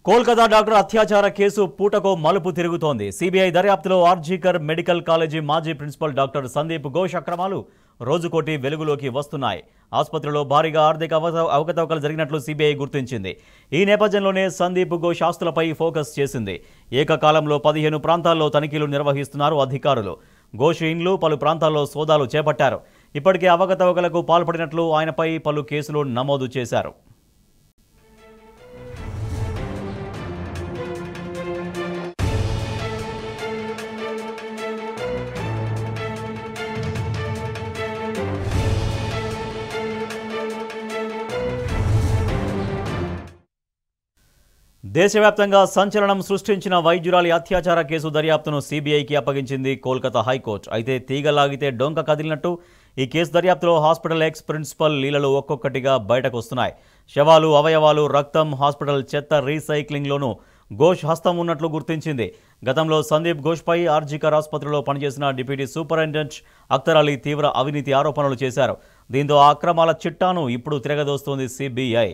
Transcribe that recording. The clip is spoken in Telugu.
కోల్కతా డాక్టర్ అత్యాచార కేసు పూటకో మలుపు తిరుగుతోంది. సిబిఐ దర్యాప్తులో ఆర్జీకర్ మెడికల్ కాలేజీ మాజీ ప్రిన్సిపల్ డాక్టర్ సందీప్ ఘోష్ అక్రమాలు రోజుకోటి వెలుగులోకి వస్తున్నాయి. ఆసుపత్రిలో భారీగా ఆర్థిక అవకతవకలు జరిగినట్లు సిబిఐ గుర్తించింది. ఈ నేపథ్యంలోనే సందీప్ ఘోష్ ఆస్తులపై ఫోకస్ చేసింది. ఏకకాలంలో 15 ప్రాంతాల్లో తనిఖీలు నిర్వహిస్తున్నారు అధికారులు. ఘోష్ ఇండ్లు, పలు ప్రాంతాల్లో సోదాలు చేపట్టారు. ఇప్పటికే అవకతవకలకు పాల్పడినట్లు ఆయనపై పలు కేసులు నమోదు చేశారు. దేశవ్యాప్తంగా సంచలనం సృష్టించిన వైద్యురాలి అత్యాచార కేసు దర్యాప్తును సిబిఐకి అప్పగించింది కోల్కతా హైకోర్టు. అయితే తీగలాగితే డొంక కదిలినట్టు ఈ కేసు దర్యాప్తులో హాస్పిటల్ ఎక్స్ ప్రిన్సిపల్ లీలలు ఒక్కొక్కటిగా బయటకు వస్తున్నాయి. శవాలు, అవయవాలు, రక్తం, హాస్పిటల్ చెత్త రీసైక్లింగ్లోనూ ఘోష్ హస్తం ఉన్నట్లు గుర్తించింది. గతంలో సందీప్ ఘోష్పై ఆర్జీకర్ ఆసుపత్రిలో పనిచేసిన డిప్యూటీ సూపరింటెండెంట్ అఖ్తర్ అలీ తీవ్ర అవినీతి ఆరోపణలు చేశారు. దీంతో ఆ అక్రమాల చిట్టాను ఇప్పుడు తిరగదోస్తోంది సిబిఐ.